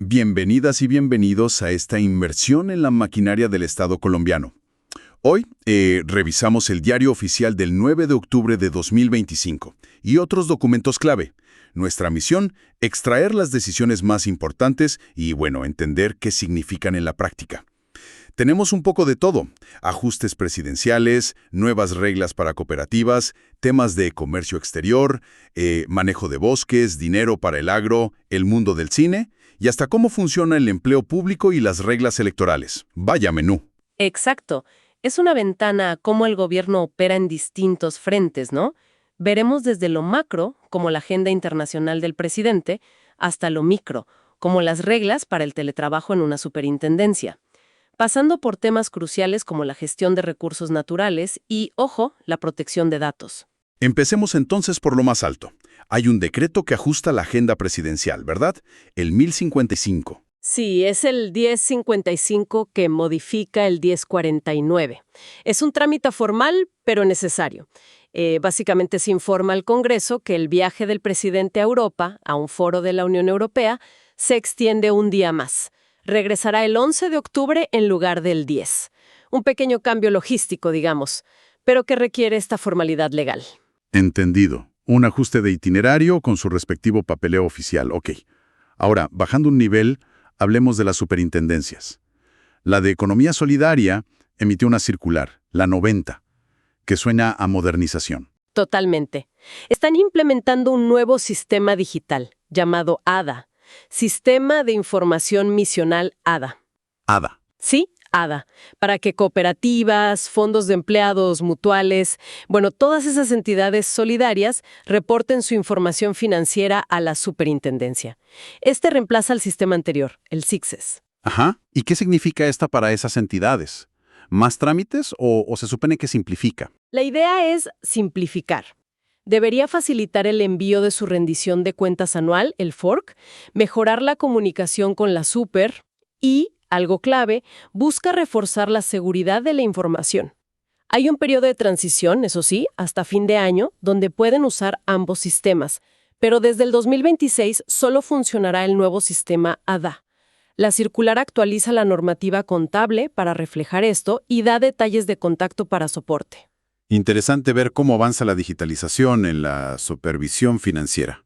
Bienvenidas y bienvenidos a esta inmersión en la maquinaria del Estado colombiano. Hoy revisamos el diario oficial del 9 de octubre de 2025 y otros documentos clave. Nuestra misión, extraer las decisiones más importantes y, entender qué significan en la práctica. Tenemos un poco de todo: ajustes presidenciales, nuevas reglas para cooperativas, temas de comercio exterior, manejo de bosques, dinero para el agro, el mundo del cine y hasta cómo funciona el empleo público y las reglas electorales. Vaya menú. Exacto. Es una ventana a cómo el gobierno opera en distintos frentes, ¿no? Veremos desde lo macro, como la agenda internacional del presidente, hasta lo micro, como las reglas para el teletrabajo en una superintendencia, pasando por temas cruciales como la gestión de recursos naturales y, ojo, la protección de datos. Empecemos entonces por lo más alto. Hay un decreto que ajusta la agenda presidencial, ¿verdad? El 1055. Sí, es el 1055 que modifica el 1049. Es un trámite formal, pero necesario. Básicamente se informa al Congreso que el viaje del presidente a Europa, a un foro de la Unión Europea, se extiende un día más. Regresará el 11 de octubre en lugar del 10. Un pequeño cambio logístico, digamos, pero que requiere esta formalidad legal. Entendido. Un ajuste de itinerario con su respectivo papeleo oficial. Ok. Ahora, bajando un nivel, hablemos de las superintendencias. La de Economía Solidaria emitió una circular, la 90, que suena a modernización. Totalmente. Están implementando un nuevo sistema digital, llamado ADA, Sistema de Información Misional ADA. ADA. Sí, ADA, para que cooperativas, fondos de empleados, mutuales, todas esas entidades solidarias reporten su información financiera a la superintendencia. Este reemplaza al sistema anterior, el SICSES. Ajá. ¿Y qué significa esta para esas entidades? ¿Más trámites o se supone que simplifica? La idea es simplificar. Debería facilitar el envío de su rendición de cuentas anual, el FORC, mejorar la comunicación con la super y, algo clave, busca reforzar la seguridad de la información. Hay un periodo de transición, eso sí, hasta fin de año, donde pueden usar ambos sistemas, pero desde el 2026 solo funcionará el nuevo sistema ADA. La circular actualiza la normativa contable para reflejar esto y da detalles de contacto para soporte. Interesante ver cómo avanza la digitalización en la supervisión financiera.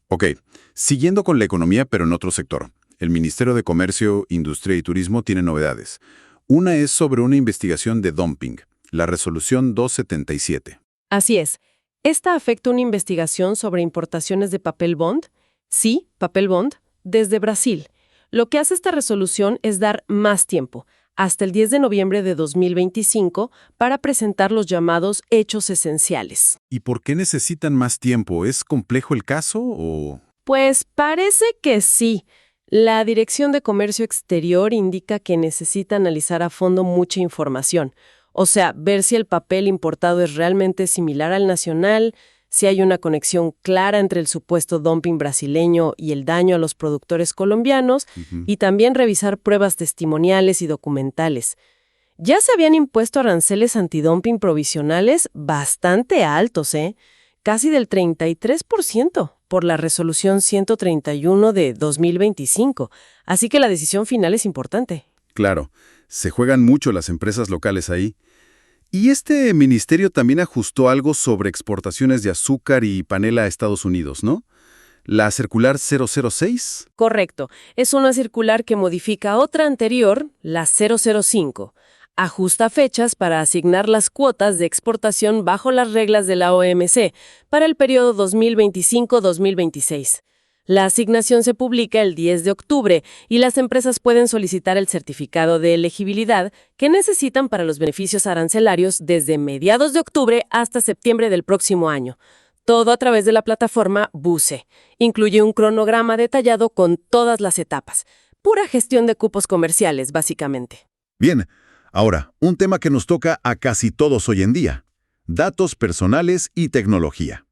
Ok, siguiendo con la economía, pero en otro sector. El Ministerio de Comercio, Industria y Turismo tiene novedades. Una es sobre una investigación de dumping, la resolución 277. Así es. Esta afecta una investigación sobre importaciones de papel bond, sí, papel bond, desde Brasil. Lo que hace esta resolución es dar más tiempo, hasta el 10 de noviembre de 2025, para presentar los llamados hechos esenciales. ¿Y por qué necesitan más tiempo? ¿Es complejo el caso o...? Pues parece que sí. La Dirección de Comercio Exterior indica que necesita analizar a fondo mucha información. O sea, ver si el papel importado es realmente similar al nacional, si hay una conexión clara entre el supuesto dumping brasileño y el daño a los productores colombianos, y también revisar pruebas testimoniales y documentales. Ya se habían impuesto aranceles antidumping provisionales bastante altos, casi del 33% por la resolución 131 de 2025, así que la decisión final es importante. Claro, se juegan mucho las empresas locales ahí. Y este ministerio también ajustó algo sobre exportaciones de azúcar y panela a Estados Unidos, ¿no? La circular 006. Correcto. Es una circular que modifica otra anterior, la 005. Ajusta fechas para asignar las cuotas de exportación bajo las reglas de la OMC para el periodo 2025-2026. La asignación se publica el 10 de octubre y las empresas pueden solicitar el certificado de elegibilidad que necesitan para los beneficios arancelarios desde mediados de octubre hasta septiembre del próximo año. Todo a través de la plataforma BUCE. Incluye un cronograma detallado con todas las etapas. Pura gestión de cupos comerciales, básicamente. Bien, ahora, un tema que nos toca a casi todos hoy en día: datos personales y tecnología.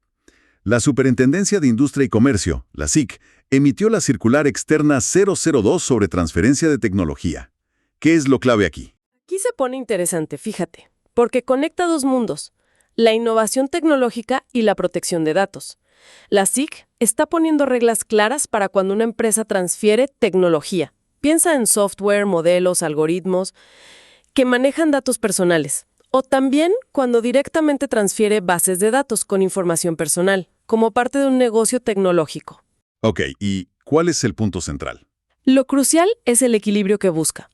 La Superintendencia de Industria y Comercio, la SIC, emitió la circular externa 002 sobre transferencia de tecnología. ¿Qué es lo clave aquí? Aquí se pone interesante, fíjate, porque conecta dos mundos: la innovación tecnológica y la protección de datos. La SIC está poniendo reglas claras para cuando una empresa transfiere tecnología. Piensa en software, modelos, algoritmos que manejan datos personales. O también cuando directamente transfiere bases de datos con información personal, como parte de un negocio tecnológico. Ok, ¿y cuál es el punto central? Lo crucial es el equilibrio que busca.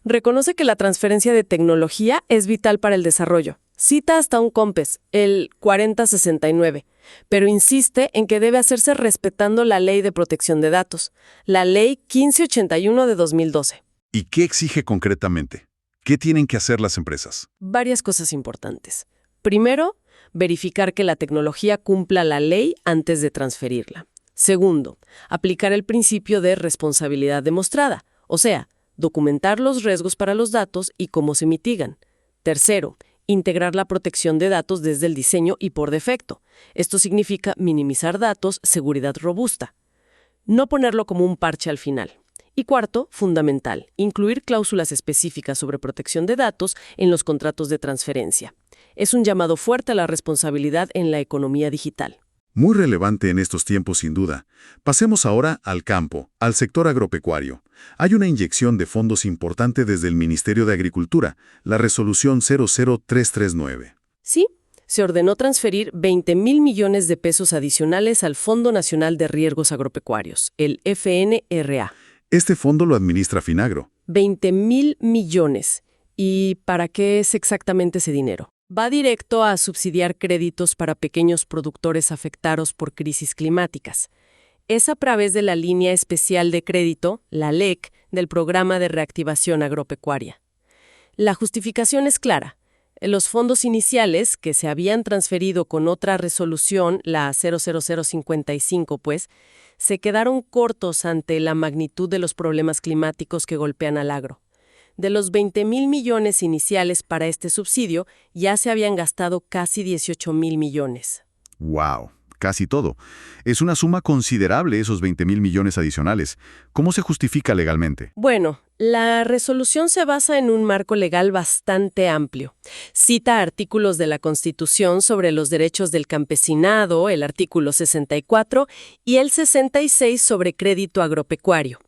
Reconoce que la transferencia de tecnología es vital para el desarrollo. Cita hasta un COMPES, el 4069, pero insiste en que debe hacerse respetando la Ley de Protección de Datos, la Ley 1581 de 2012. ¿Y qué exige concretamente? ¿Qué tienen que hacer las empresas? Varias cosas importantes. Primero, verificar que la tecnología cumpla la ley antes de transferirla. Segundo, aplicar el principio de responsabilidad demostrada, o sea, documentar los riesgos para los datos y cómo se mitigan. Tercero, integrar la protección de datos desde el diseño y por defecto. Esto significa minimizar datos, seguridad robusta. No ponerlo como un parche al final. Y cuarto, fundamental, incluir cláusulas específicas sobre protección de datos en los contratos de transferencia. Es un llamado fuerte a la responsabilidad en la economía digital. Muy relevante en estos tiempos, sin duda. Pasemos ahora al campo, al sector agropecuario. Hay una inyección de fondos importante desde el Ministerio de Agricultura, la Resolución 00339. Sí, se ordenó transferir 20.000 millones de pesos adicionales al Fondo Nacional de Riesgos Agropecuarios, el FNRA. Este fondo lo administra Finagro. 20.000 millones. ¿Y para qué es exactamente ese dinero? Va directo a subsidiar créditos para pequeños productores afectados por crisis climáticas. Es a través de la línea especial de crédito, la LEC, del Programa de Reactivación Agropecuaria. La justificación es clara. Los fondos iniciales, que se habían transferido con otra resolución, la 00055, se quedaron cortos ante la magnitud de los problemas climáticos que golpean al agro. De los 20.000 millones iniciales para este subsidio, ya se habían gastado casi 18.000 millones. ¡Wow! Casi todo. Es una suma considerable esos 20.000 millones adicionales. ¿Cómo se justifica legalmente? Bueno, la resolución se basa en un marco legal bastante amplio. Cita artículos de la Constitución sobre los derechos del campesinado, el artículo 64, y el 66 sobre crédito agropecuario.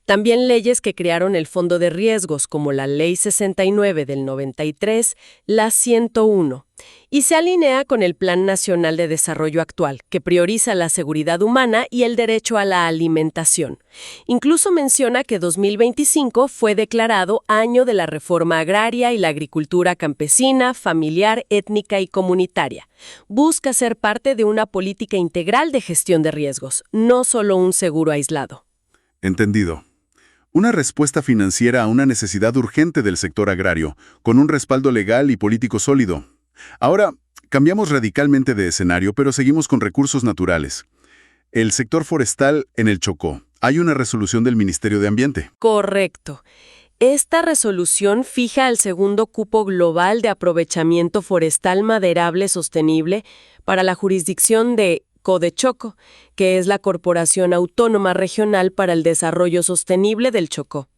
También leyes que crearon el Fondo de Riesgos, como la Ley 69 del 93, la 101. Y se alinea con el Plan Nacional de Desarrollo actual, que prioriza la seguridad humana y el derecho a la alimentación. Incluso menciona que 2025 fue declarado Año de la Reforma Agraria y la Agricultura Campesina, Familiar, Étnica y Comunitaria. Busca ser parte de una política integral de gestión de riesgos, no solo un seguro aislado. Entendido. Una respuesta financiera a una necesidad urgente del sector agrario, con un respaldo legal y político sólido. Ahora, cambiamos radicalmente de escenario, pero seguimos con recursos naturales. El sector forestal en el Chocó. Hay una resolución del Ministerio de Ambiente. Correcto. Esta resolución fija el segundo cupo global de aprovechamiento forestal maderable sostenible para la jurisdicción de Codechoco, que es la Corporación Autónoma Regional para el Desarrollo Sostenible del Chocó.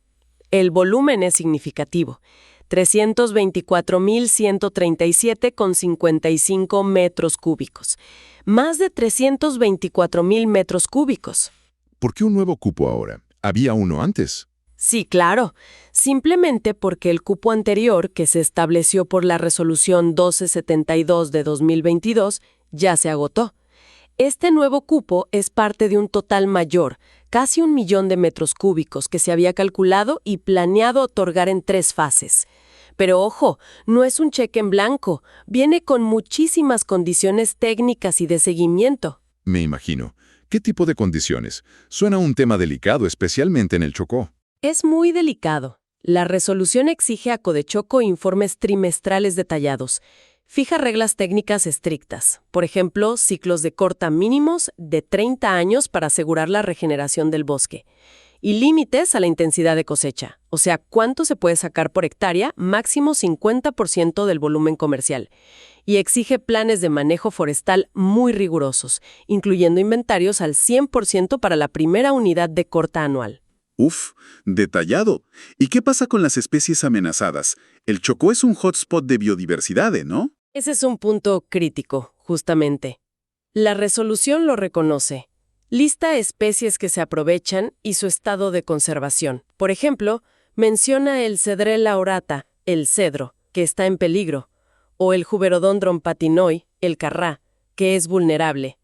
El volumen es significativo. 324.137,55 metros cúbicos. Más de 324.000 metros cúbicos. ¿Por qué un nuevo cupo ahora? ¿Había uno antes? Sí, claro. Simplemente porque el cupo anterior, que se estableció por la Resolución 1272 de 2022, ya se agotó. Este nuevo cupo es parte de un total mayor, casi 1 millón de metros cúbicos, que se había calculado y planeado otorgar en 3 fases. Pero ojo, no es un cheque en blanco, viene con muchísimas condiciones técnicas y de seguimiento. Me imagino. ¿Qué tipo de condiciones? Suena un tema delicado, especialmente en el Chocó. Es muy delicado. La resolución exige a Codechoco informes trimestrales detallados. Fija reglas técnicas estrictas, por ejemplo, ciclos de corta mínimos de 30 años para asegurar la regeneración del bosque, y límites a la intensidad de cosecha, o sea, cuánto se puede sacar por hectárea, máximo 50% del volumen comercial, y exige planes de manejo forestal muy rigurosos, incluyendo inventarios al 100% para la primera unidad de corta anual. Uf, detallado. ¿Y qué pasa con las especies amenazadas? El Chocó es un hotspot de biodiversidad, ¿no? Ese es un punto crítico, justamente. La resolución lo reconoce. Lista especies que se aprovechan y su estado de conservación. Por ejemplo, menciona el Cedrela aurata, el cedro, que está en peligro, o el Juberodendron patinoi, el carrá, que es vulnerable.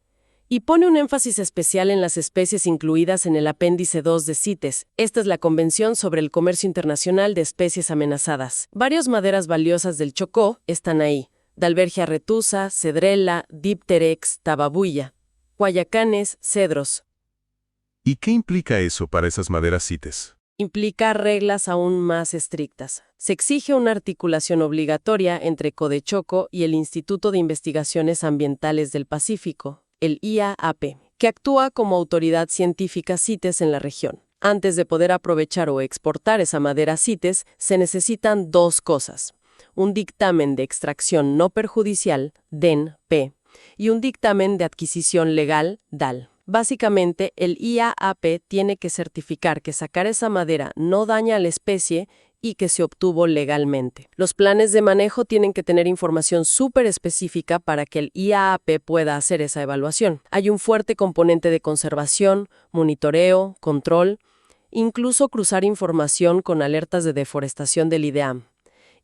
Y pone un énfasis especial en las especies incluidas en el apéndice 2 de CITES. Esta es la Convención sobre el Comercio Internacional de Especies Amenazadas. Varias maderas valiosas del Chocó están ahí. Dalbergia retusa, Cedrela, Dipterex, Tababuya. Guayacanes, cedros. ¿Y qué implica eso para esas maderas CITES? Implica reglas aún más estrictas. Se exige una articulación obligatoria entre Codechoco y el Instituto de Investigaciones Ambientales del Pacífico, el IAAP, que actúa como autoridad científica CITES en la región. Antes de poder aprovechar o exportar esa madera CITES, se necesitan dos cosas: un dictamen de extracción no perjudicial, DEN-P, y un dictamen de adquisición legal, DAL. Básicamente, el IAAP tiene que certificar que sacar esa madera no daña a la especie y que se obtuvo legalmente. Los planes de manejo tienen que tener información súper específica para que el IAAP pueda hacer esa evaluación. Hay un fuerte componente de conservación, monitoreo, control, incluso cruzar información con alertas de deforestación del IDEAM.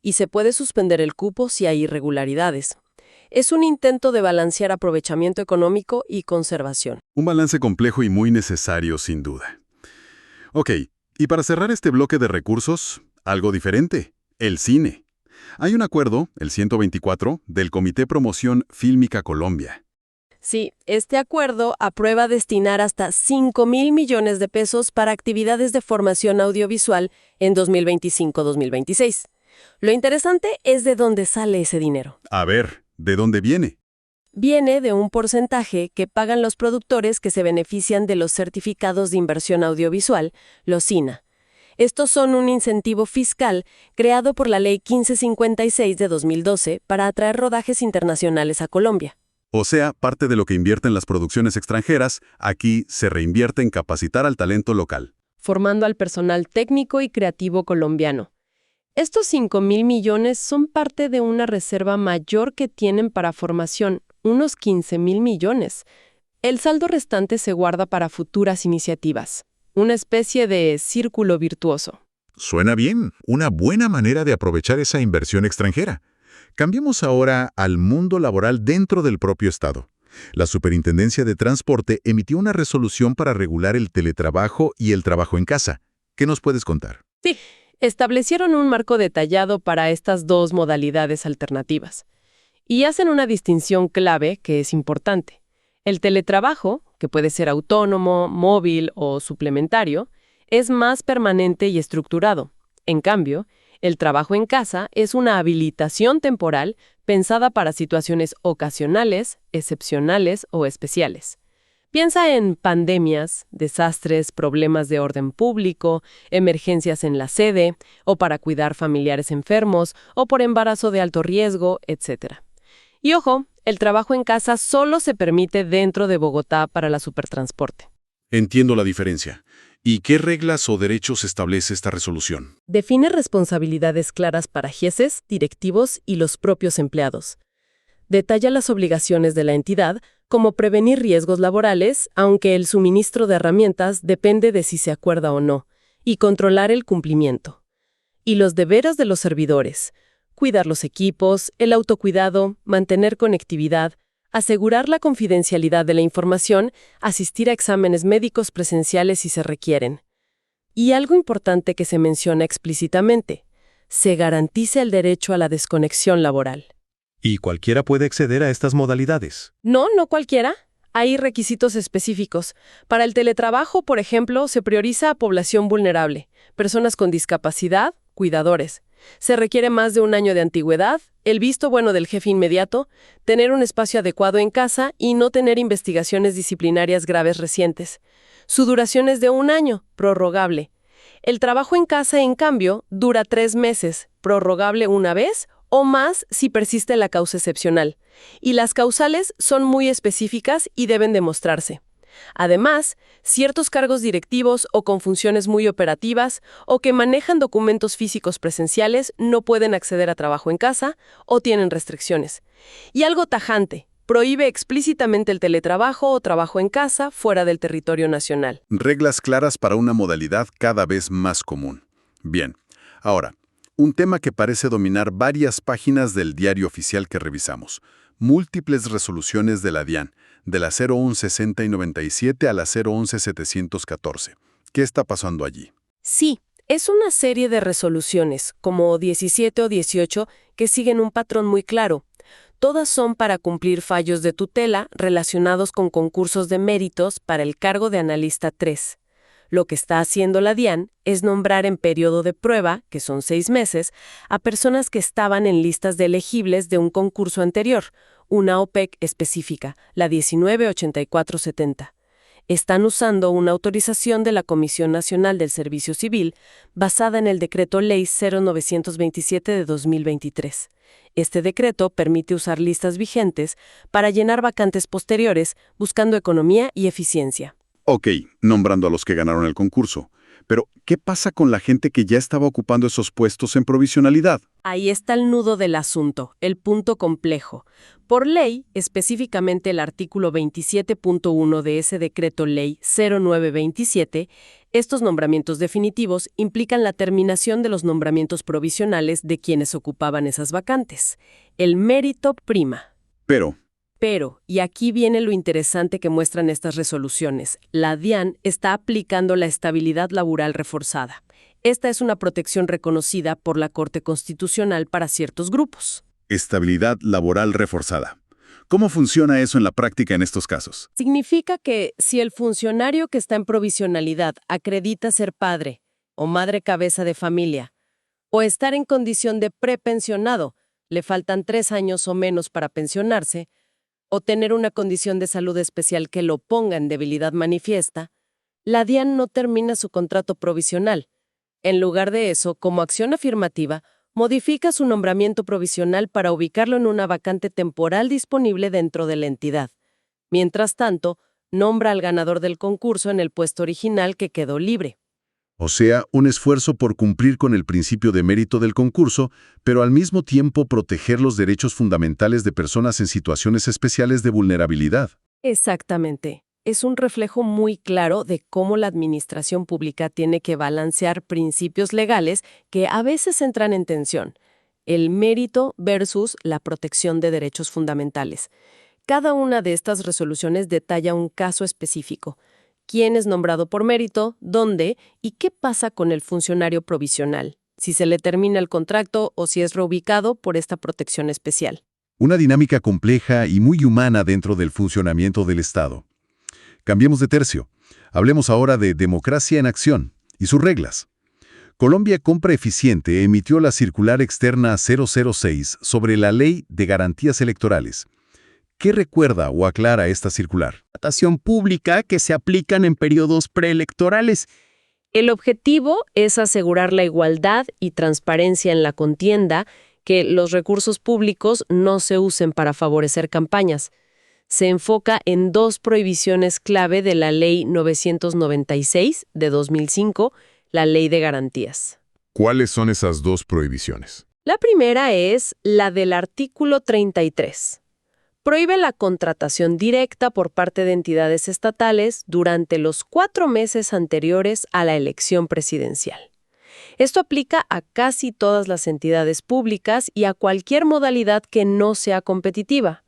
Y se puede suspender el cupo si hay irregularidades. Es un intento de balancear aprovechamiento económico y conservación. Un balance complejo y muy necesario, sin duda. Ok, y para cerrar este bloque de recursos, algo diferente: el cine. Hay un acuerdo, el 124, del Comité Promoción Fílmica Colombia. Sí, este acuerdo aprueba destinar hasta 5.000 millones de pesos para actividades de formación audiovisual en 2025-2026. Lo interesante es de dónde sale ese dinero. A ver, ¿de dónde viene? Viene de un porcentaje que pagan los productores que se benefician de los certificados de inversión audiovisual, los CINA. Estos son un incentivo fiscal creado por la Ley 1556 de 2012 para atraer rodajes internacionales a Colombia. O sea, parte de lo que invierten las producciones extranjeras, aquí se reinvierte en capacitar al talento local. Formando al personal técnico y creativo colombiano. Estos 5.000 millones son parte de una reserva mayor que tienen para formación, unos 15.000 millones. El saldo restante se guarda para futuras iniciativas, una especie de círculo virtuoso. Suena bien, una buena manera de aprovechar esa inversión extranjera. Cambiemos ahora al mundo laboral dentro del propio Estado. La Superintendencia de Transporte emitió una resolución para regular el teletrabajo y el trabajo en casa. ¿Qué nos puedes contar? Sí. Establecieron un marco detallado para estas dos modalidades alternativas. Y hacen una distinción clave que es importante. El teletrabajo, que puede ser autónomo, móvil o suplementario, es más permanente y estructurado. En cambio, el trabajo en casa es una habilitación temporal pensada para situaciones ocasionales, excepcionales o especiales. Piensa en pandemias, desastres, problemas de orden público, emergencias en la sede, o para cuidar familiares enfermos, o por embarazo de alto riesgo, etc. Y ojo, el trabajo en casa solo se permite dentro de Bogotá para la supertransporte. Entiendo la diferencia. ¿Y qué reglas o derechos establece esta resolución? Define responsabilidades claras para jefes, directivos y los propios empleados. Detalla las obligaciones de la entidad, como prevenir riesgos laborales, aunque el suministro de herramientas depende de si se acuerda o no, y controlar el cumplimiento. Y los deberes de los servidores: cuidar los equipos, el autocuidado, mantener conectividad, asegurar la confidencialidad de la información, asistir a exámenes médicos presenciales si se requieren. Y algo importante que se menciona explícitamente: se garantiza el derecho a la desconexión laboral. ¿Y cualquiera puede acceder a estas modalidades? No cualquiera. Hay requisitos específicos. Para el teletrabajo, por ejemplo, se prioriza a población vulnerable, personas con discapacidad, cuidadores. Se requiere más de 1 año de antigüedad, el visto bueno del jefe inmediato, tener un espacio adecuado en casa y no tener investigaciones disciplinarias graves recientes. Su duración es de 1 año, prorrogable. El trabajo en casa, en cambio, dura 3 meses, prorrogable una vez o más si persiste la causa excepcional. Y las causales son muy específicas y deben demostrarse. Además, ciertos cargos directivos o con funciones muy operativas o que manejan documentos físicos presenciales no pueden acceder a trabajo en casa o tienen restricciones. Y algo tajante: Prohíbe explícitamente el teletrabajo o trabajo en casa fuera del territorio nacional. Reglas claras para una modalidad cada vez más común. Bien, ahora, un tema que parece dominar varias páginas del diario oficial que revisamos. Múltiples resoluciones de la DIAN, de la 0160 y 97 a la 011714. ¿Qué está pasando allí? Sí, es una serie de resoluciones, como 17 o 18, que siguen un patrón muy claro. Todas son para cumplir fallos de tutela relacionados con concursos de méritos para el cargo de analista 3. Lo que está haciendo la DIAN es nombrar en periodo de prueba, que son 6 meses, a personas que estaban en listas de elegibles de un concurso anterior, una OPEC específica, la 198470. Están usando una autorización de la Comisión Nacional del Servicio Civil basada en el Decreto Ley 0927 de 2023. Este decreto permite usar listas vigentes para llenar vacantes posteriores buscando economía y eficiencia. Ok, nombrando a los que ganaron el concurso. Pero, ¿qué pasa con la gente que ya estaba ocupando esos puestos en provisionalidad? Ahí está el nudo del asunto, el punto complejo. Por ley, específicamente el artículo 27.1 de ese decreto ley 0927, estos nombramientos definitivos implican la terminación de los nombramientos provisionales de quienes ocupaban esas vacantes. El mérito prima. Pero, y aquí viene lo interesante que muestran estas resoluciones, la DIAN está aplicando la estabilidad laboral reforzada. Esta es una protección reconocida por la Corte Constitucional para ciertos grupos. Estabilidad laboral reforzada. ¿Cómo funciona eso en la práctica en estos casos? Significa que si el funcionario que está en provisionalidad acredita ser padre o madre cabeza de familia, o estar en condición de prepensionado, le faltan 3 años o menos para pensionarse, o tener una condición de salud especial que lo ponga en debilidad manifiesta, la DIAN no termina su contrato provisional. En lugar de eso, como acción afirmativa, modifica su nombramiento provisional para ubicarlo en una vacante temporal disponible dentro de la entidad. Mientras tanto, nombra al ganador del concurso en el puesto original que quedó libre. O sea, un esfuerzo por cumplir con el principio de mérito del concurso, pero al mismo tiempo proteger los derechos fundamentales de personas en situaciones especiales de vulnerabilidad. Exactamente. Es un reflejo muy claro de cómo la administración pública tiene que balancear principios legales que a veces entran en tensión. El mérito versus la protección de derechos fundamentales. Cada una de estas resoluciones detalla un caso específico. ¿Quién es nombrado por mérito? ¿Dónde? ¿Y qué pasa con el funcionario provisional? Si se le termina el contrato o si es reubicado por esta protección especial. Una dinámica compleja y muy humana dentro del funcionamiento del Estado. Cambiemos de tercio. Hablemos ahora de democracia en acción y sus reglas. Colombia Compra Eficiente emitió la circular externa 006 sobre la Ley de Garantías Electorales. ¿Qué recuerda o aclara esta circular? Votación pública que se aplican en periodos preelectorales. El objetivo es asegurar la igualdad y transparencia en la contienda, que los recursos públicos no se usen para favorecer campañas. Se enfoca en 2 prohibiciones clave de la Ley 996 de 2005, la Ley de Garantías. ¿Cuáles son esas 2 prohibiciones? La primera es la del artículo 33. Prohíbe la contratación directa por parte de entidades estatales durante los 4 meses anteriores a la elección presidencial. Esto aplica a casi todas las entidades públicas y a cualquier modalidad que no sea competitiva.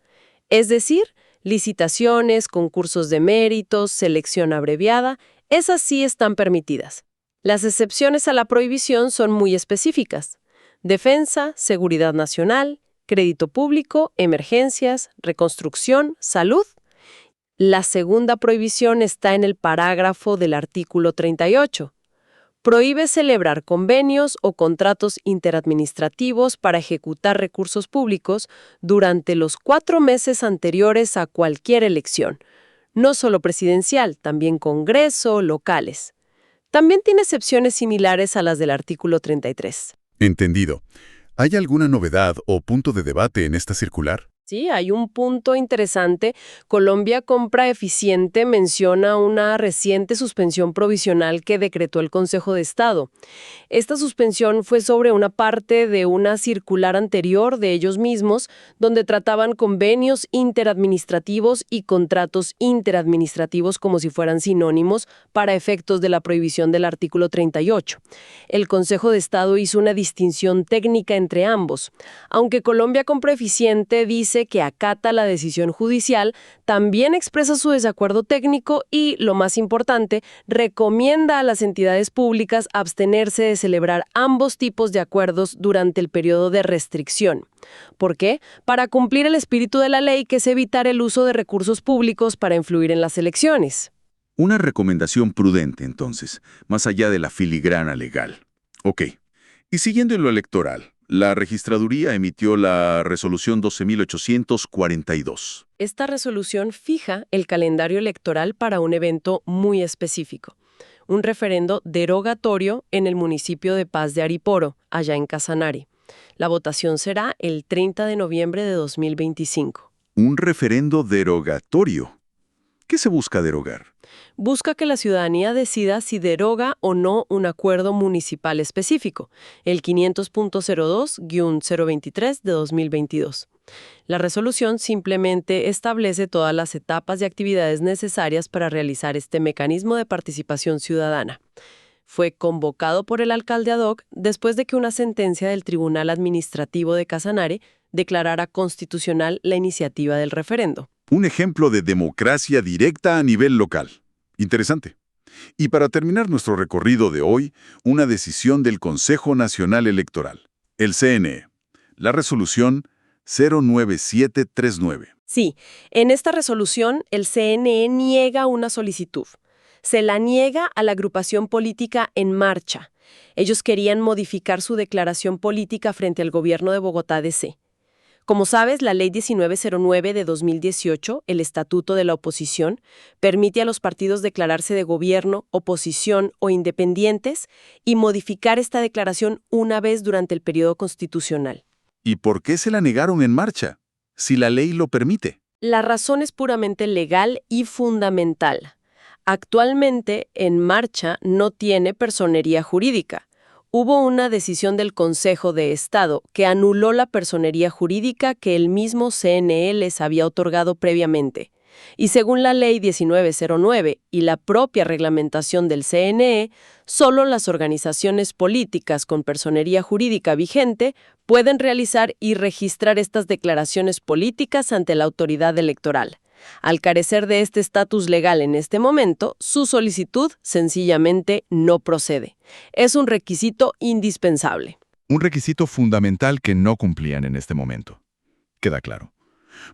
Es decir, licitaciones, concursos de méritos, selección abreviada, esas sí están permitidas. Las excepciones a la prohibición son muy específicas. Defensa, seguridad nacional, crédito público, emergencias, reconstrucción, salud. La segunda prohibición está en el parágrafo del artículo 38. Prohíbe celebrar convenios o contratos interadministrativos para ejecutar recursos públicos durante los 4 meses anteriores a cualquier elección, no solo presidencial, también Congreso, locales. También tiene excepciones similares a las del artículo 33. Entendido. ¿Hay alguna novedad o punto de debate en esta circular? Sí, hay un punto interesante. Colombia Compra Eficiente menciona una reciente suspensión provisional que decretó el Consejo de Estado. Esta suspensión fue sobre una parte de una circular anterior de ellos mismos, donde trataban convenios interadministrativos y contratos interadministrativos como si fueran sinónimos para efectos de la prohibición del artículo 38. El Consejo de Estado hizo una distinción técnica entre ambos. Aunque Colombia Compra Eficiente dice que acata la decisión judicial, también expresa su desacuerdo técnico y, lo más importante, recomienda a las entidades públicas abstenerse de celebrar ambos tipos de acuerdos durante el periodo de restricción. ¿Por qué? Para cumplir el espíritu de la ley, que es evitar el uso de recursos públicos para influir en las elecciones. Una recomendación prudente, entonces, más allá de la filigrana legal. Ok. Y siguiendo en lo electoral, la registraduría emitió la resolución 12.842. Esta resolución fija el calendario electoral para un evento muy específico: un referendo derogatorio en el municipio de Paz de Ariporo, allá en Casanare. La votación será el 30 de noviembre de 2025. Un referendo derogatorio. ¿Qué se busca derogar? Busca que la ciudadanía decida si deroga o no un acuerdo municipal específico, el 500.02-023 de 2022. La resolución simplemente establece todas las etapas y actividades necesarias para realizar este mecanismo de participación ciudadana. Fue convocado por el alcalde ad hoc después de que una sentencia del Tribunal Administrativo de Casanare declarara constitucional la iniciativa del referendo. Un ejemplo de democracia directa a nivel local. Interesante. Y para terminar nuestro recorrido de hoy, una decisión del Consejo Nacional Electoral, el CNE, la resolución 09739. Sí, en esta resolución el CNE niega una solicitud. Se la niega a la agrupación política En Marcha. Ellos querían modificar su declaración política frente al gobierno de Bogotá DC. Como sabes, la Ley 1909 de 2018, el Estatuto de la Oposición, permite a los partidos declararse de gobierno, oposición o independientes y modificar esta declaración una vez durante el periodo constitucional. ¿Y por qué se la negaron En Marcha, si la ley lo permite? La razón es puramente legal y fundamental. Actualmente, En Marcha no tiene personería jurídica. Hubo una decisión del Consejo de Estado que anuló la personería jurídica que el mismo CNE les había otorgado previamente. Y según la Ley 1909 y la propia reglamentación del CNE, solo las organizaciones políticas con personería jurídica vigente pueden realizar y registrar estas declaraciones políticas ante la autoridad electoral. Al carecer de este estatus legal en este momento, su solicitud sencillamente no procede. Es un requisito indispensable. Un requisito fundamental que no cumplían en este momento. Queda claro.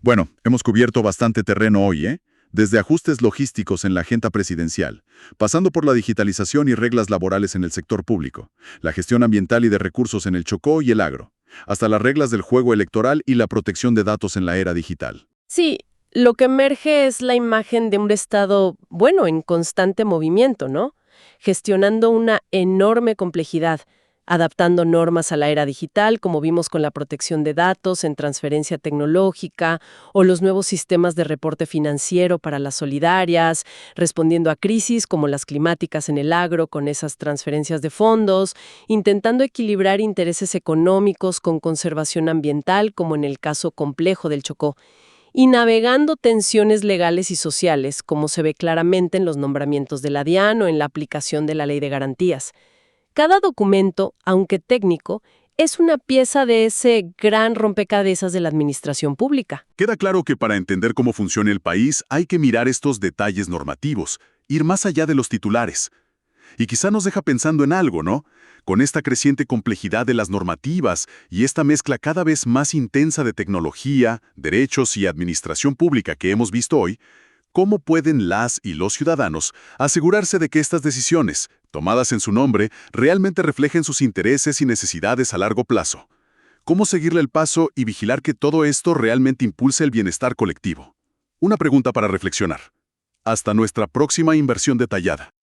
Bueno, hemos cubierto bastante terreno hoy, ¿eh? Desde ajustes logísticos en la agenda presidencial, pasando por la digitalización y reglas laborales en el sector público, la gestión ambiental y de recursos en el Chocó y el agro, hasta las reglas del juego electoral y la protección de datos en la era digital. Sí, lo que emerge es la imagen de un Estado, en constante movimiento, ¿no? Gestionando una enorme complejidad, adaptando normas a la era digital, como vimos con la protección de datos en transferencia tecnológica, o los nuevos sistemas de reporte financiero para las solidarias, respondiendo a crisis como las climáticas en el agro con esas transferencias de fondos, intentando equilibrar intereses económicos con conservación ambiental, como en el caso complejo del Chocó, y navegando tensiones legales y sociales, como se ve claramente en los nombramientos de la DIAN o en la aplicación de la Ley de Garantías. Cada documento, aunque técnico, es una pieza de ese gran rompecabezas de la administración pública. Queda claro que para entender cómo funciona el país hay que mirar estos detalles normativos, ir más allá de los titulares. Y quizá nos deja pensando en algo, ¿no? Con esta creciente complejidad de las normativas y esta mezcla cada vez más intensa de tecnología, derechos y administración pública que hemos visto hoy, ¿cómo pueden las y los ciudadanos asegurarse de que estas decisiones, tomadas en su nombre, realmente reflejen sus intereses y necesidades a largo plazo? ¿Cómo seguirle el paso y vigilar que todo esto realmente impulse el bienestar colectivo? Una pregunta para reflexionar. Hasta nuestra próxima inversión detallada.